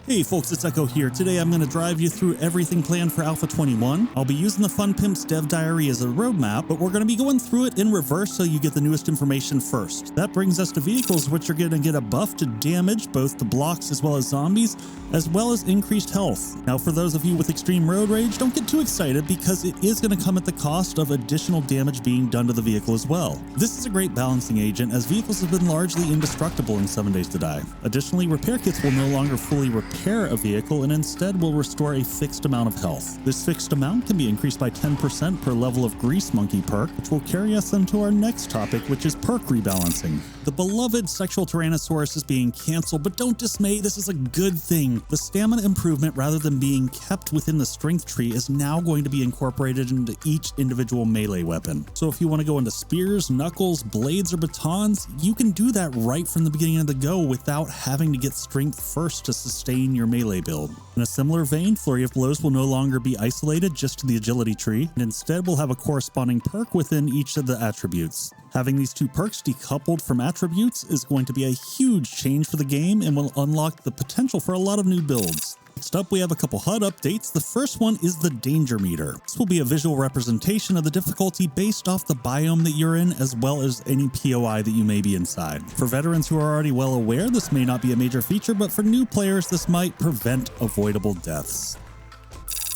Hey folks, it's Eko here. Today I'm going to drive you through everything planned for Alpha 21. I'll be using the Fun Pimps dev diary as a roadmap, but we're going to be going through it in reverse so you get the newest information first. That brings us to vehicles, which are going to get a buff to damage, both to blocks as well as zombies, as well as increased health. Now for those of you with extreme road rage, don't get too excited because it is going to come at the cost of additional damage being done to the vehicle as well. This is a great balancing agent as vehicles have been largely indestructible in 7 Days to Die. Additionally, repair kits will no longer fully repair a vehicle and instead will restore a fixed amount of health. This fixed amount can be increased by 10% per level of Grease Monkey perk, which will carry us into our next topic, which is Perk Rebalancing. The beloved sexual Tyrannosaurus is being cancelled, but don't dismay, this is a good thing. The stamina improvement, rather than being kept within the strength tree, is now going to be incorporated into each individual melee weapon. So if you want to go into spears, knuckles, blades, or batons, you can do that right from the beginning of the go without having to get strength first to sustain your melee build. In a similar vein, Flurry of Blows will no longer be isolated just to the agility tree, and instead will have a corresponding perk within each of the attributes. Having these two perks decoupled from attributes is going to be a huge change for the game and will unlock the potential for a lot of new builds. Next up, we have a couple HUD updates. The first one is the danger meter. This will be a visual representation of the difficulty based off the biome that you're in, as well as any POI that you may be inside. For veterans who are already well aware, this may not be a major feature, but for new players, this might prevent avoidable deaths.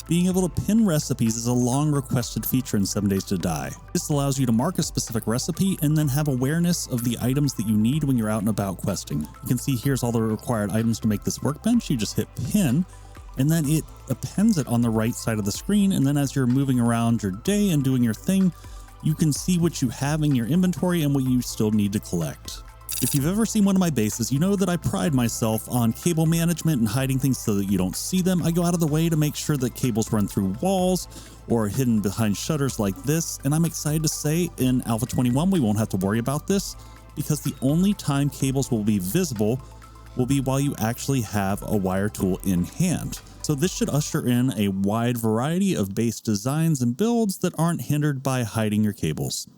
Being able to pin recipes is a long requested feature in 7 Days to Die. This allows you to mark a specific recipe and then have awareness of the items that you need when you're out and about questing. You can see here's all the required items to make this workbench. You just hit pin and then it appends it on the right side of the screen, and then as you're moving around your day and doing your thing, you can see what you have in your inventory and what you still need to collect. If you've ever seen one of my bases, you know that I pride myself on cable management and hiding things so that you don't see them. I go out of the way to make sure that cables run through walls or hidden behind shutters like this, and I'm excited to say in Alpha 21 we won't have to worry about this, because the only time cables will be visible will be while you actually have a wire tool in hand. So this should usher in a wide variety of base designs and builds that aren't hindered by hiding your cables.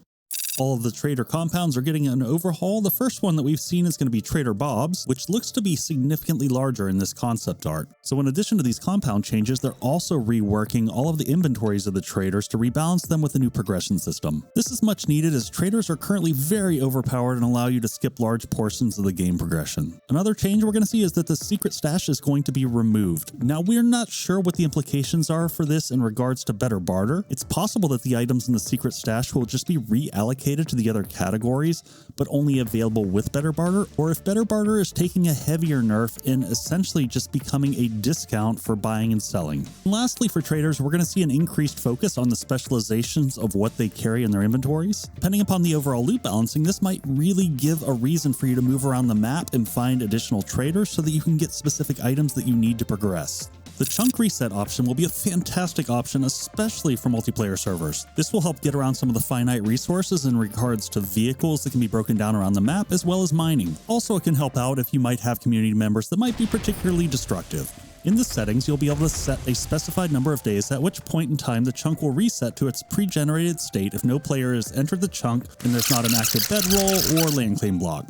All of the trader compounds are getting an overhaul. The first one that we've seen is going to be Trader Bob's, which looks to be significantly larger in this concept art. So in addition to these compound changes, they're also reworking all of the inventories of the traders to rebalance them with a new progression system. This is much needed as traders are currently very overpowered and allow you to skip large portions of the game progression. Another change we're going to see is that the secret stash is going to be removed. Now we're not sure what the implications are for this in regards to better barter. It's possible that the items in the secret stash will just be reallocated to the other categories, but only available with better barter, or if better barter is taking a heavier nerf and essentially just becoming a discount for buying and selling. And lastly, for traders, we're going to see an increased focus on the specializations of what they carry in their inventories. Depending upon the overall loot balancing, this might really give a reason for you to move around the map and find additional traders so that you can get specific items that you need to progress. The chunk reset option will be a fantastic option, especially for multiplayer servers. This will help get around some of the finite resources in regards to vehicles that can be broken down around the map, as well as mining. Also, it can help out if you might have community members that might be particularly destructive. In the settings, you'll be able to set a specified number of days, at which point in time the chunk will reset to its pre-generated state if no player has entered the chunk and there's not an active bedroll or land claim block.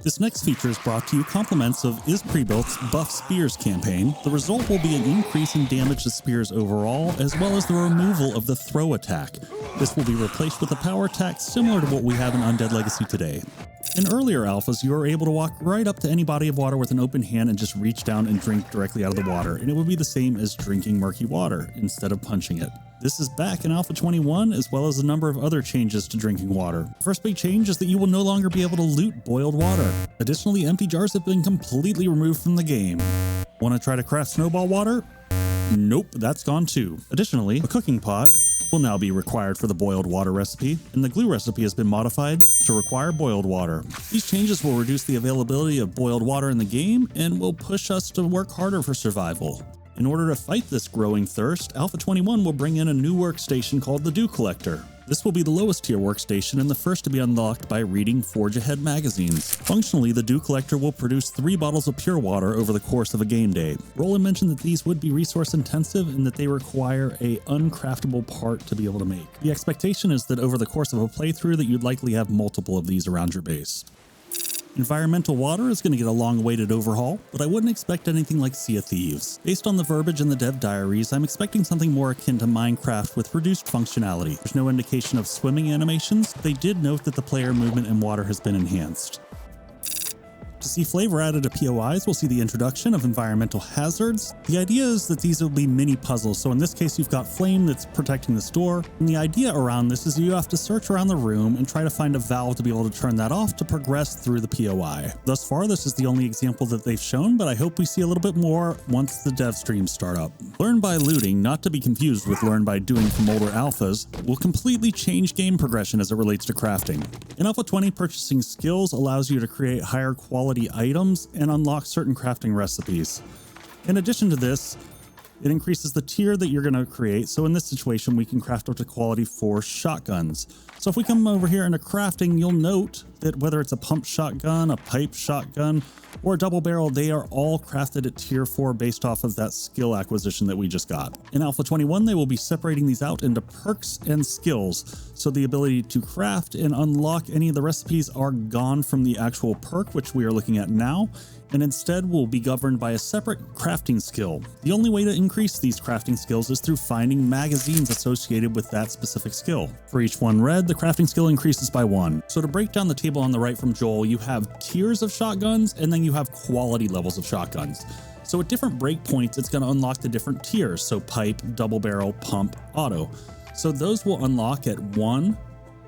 This next feature is brought to you compliments of Is Prebuilt's Buff Spears campaign. The result will be an increase in damage to spears overall, as well as the removal of the throw attack. This will be replaced with a power attack similar to what we have in Undead Legacy today. In earlier alphas, you were able to walk right up to any body of water with an open hand and just reach down and drink directly out of the water, and it would be the same as drinking murky water instead of punching it. This is back in Alpha 21, as well as a number of other changes to drinking water. The first big change is that you will no longer be able to loot boiled water. Additionally, empty jars have been completely removed from the game. Want to try to craft snowball water? Nope, that's gone too. Additionally, a cooking pot will now be required for the boiled water recipe, and the glue recipe has been modified to require boiled water. These changes will reduce the availability of boiled water in the game and will push us to work harder for survival. In order to fight this growing thirst, Alpha 21 will bring in a new workstation called the Dew Collector. This will be the lowest tier workstation and the first to be unlocked by reading Forge Ahead magazines. Functionally, the Dew Collector will produce 3 bottles of pure water over the course of a game day. Roland mentioned that these would be resource intensive and that they require a uncraftable part to be able to make. The expectation is that over the course of a playthrough that you'd likely have multiple of these around your base. Environmental water is going to get a long-awaited overhaul, but I wouldn't expect anything like Sea of Thieves. Based on the verbiage in the dev diaries, I'm expecting something more akin to Minecraft with reduced functionality. There's no indication of swimming animations. They did note that the player movement in water has been enhanced. To see flavor added to POIs, we'll see the introduction of environmental hazards. The idea is that these will be mini puzzles, so in this case you've got flame that's protecting this door, and the idea around this is you have to search around the room and try to find a valve to be able to turn that off to progress through the POI. Thus far, this is the only example that they've shown, but I hope we see a little bit more once the dev streams start up. Learn by looting, not to be confused with learn by doing from older alphas, will completely change game progression as it relates to crafting. In Alpha 20, purchasing skills allows you to create higher quality items and unlock certain crafting recipes. In addition to this, it increases the tier that you're going to create. So in this situation, we can craft up to quality 4 shotguns. So if we come over here into crafting, you'll note that whether it's a pump shotgun, a pipe shotgun, or a double barrel, they are all crafted at tier 4 based off of that skill acquisition that we just got. In Alpha 21, they will be separating these out into perks and skills. So the ability to craft and unlock any of the recipes are gone from the actual perk, which we are looking at now, and instead will be governed by a separate crafting skill. The only way to increase these crafting skills is through finding magazines associated with that specific skill. For each one red, the crafting skill increases by 1. So to break down the table on the right from Joel, you have tiers of shotguns, and then you have quality levels of shotguns. So at different breakpoints, it's going to unlock the different tiers. So pipe, double barrel, pump, auto. So those will unlock at 1.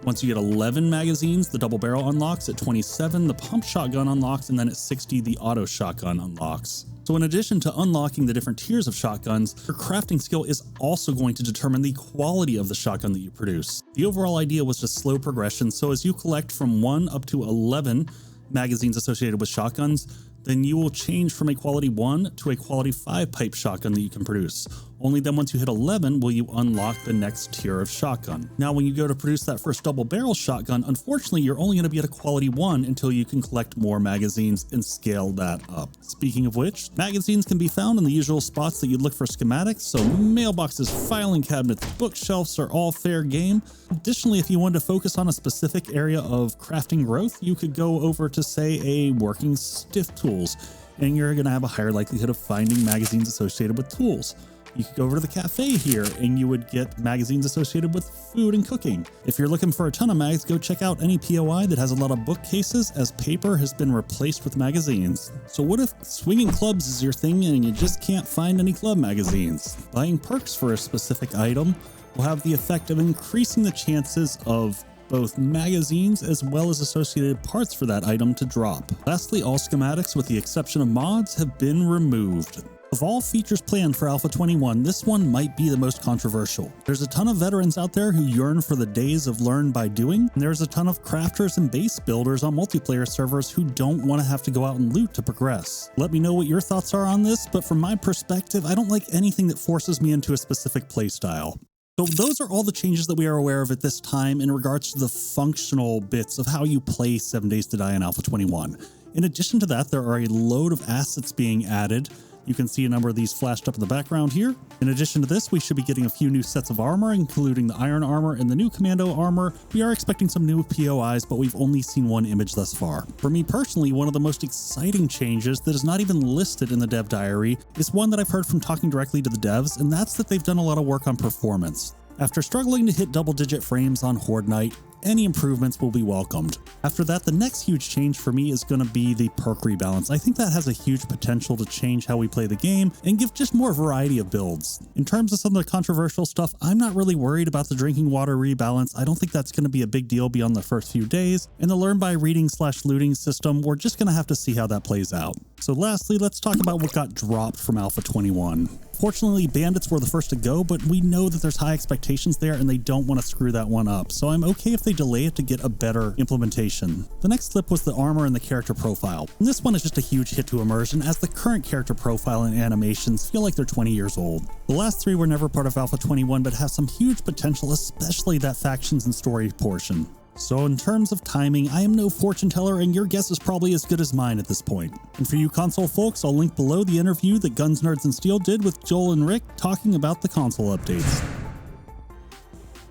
Once you get 11 magazines, the double barrel unlocks. At 27, the pump shotgun unlocks, and then at 60, the auto shotgun unlocks. So in addition to unlocking the different tiers of shotguns, your crafting skill is also going to determine the quality of the shotgun that you produce. The overall idea was just slow progression, so as you collect from 1 up to 11 magazines associated with shotguns, then you will change from a quality 1 to a quality 5 pipe shotgun that you can produce. Only then once you hit 11 will you unlock the next tier of shotgun. Now when you go to produce that first double barrel shotgun, unfortunately you're only going to be at a quality 1 until you can collect more magazines and scale that up. Speaking of which, magazines can be found in the usual spots that you'd look for schematics, so mailboxes, filing cabinets, bookshelves are all fair game. Additionally, if you wanted to focus on a specific area of crafting growth, you could go over to say a working stiff tools, and you're going to have a higher likelihood of finding magazines associated with tools. You could go over to the cafe here and you would get magazines associated with food and cooking. If you're looking for a ton of mags, go check out any POI that has a lot of bookcases, as paper has been replaced with magazines. So what if swinging clubs is your thing and you just can't find any club magazines? Buying perks for a specific item will have the effect of increasing the chances of both magazines as well as associated parts for that item to drop. Lastly, all schematics with the exception of mods have been removed. Of all features planned for Alpha 21, this one might be the most controversial. There's a ton of veterans out there who yearn for the days of learn by doing, and there's a ton of crafters and base builders on multiplayer servers who don't want to have to go out and loot to progress. Let me know what your thoughts are on this, but from my perspective, I don't like anything that forces me into a specific playstyle. So those are all the changes that we are aware of at this time in regards to the functional bits of how you play 7 Days to Die in Alpha 21. In addition to that, there are a load of assets being added. You can see a number of these flashed up in the background here. In addition to this, we should be getting a few new sets of armor, including the iron armor and the new commando armor. We are expecting some new POIs, but we've only seen one image thus far. For me personally, one of the most exciting changes that is not even listed in the dev diary is one that I've heard from talking directly to the devs, and that's that they've done a lot of work on performance. After struggling to hit double-digit frames on Horde night, any improvements will be welcomed. After that, the next huge change for me is going to be the perk rebalance. I think that has a huge potential to change how we play the game and give just more variety of builds. In terms of some of the controversial stuff, I'm not really worried about the drinking water rebalance. I don't think that's going to be a big deal beyond the first few days. And the learn by reading / looting system, we're just going to have to see how that plays out. So lastly, let's talk about what got dropped from Alpha 21. Fortunately, bandits were the first to go, but we know that there's high expectations there and they don't want to screw that one up. So I'm okay if they delay it to get a better implementation. The next slip was the armor and the character profile. And this one is just a huge hit to immersion, as the current character profile and animations feel like they're 20 years old. The last 3 were never part of Alpha 21, but have some huge potential, especially that factions and story portion. So in terms of timing, I am no fortune teller, and your guess is probably as good as mine at this point. And for you console folks, I'll link below the interview that Guns, Nerds, and Steel did with Joel and Rick talking about the console updates.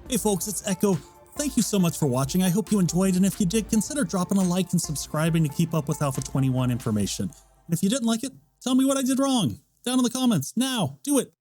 Hey folks, it's Eko. Thank you so much for watching. I hope you enjoyed, and if you did, consider dropping a like and subscribing to keep up with Alpha 21 information. And if you didn't like it, tell me what I did wrong down in the comments. Now, do it.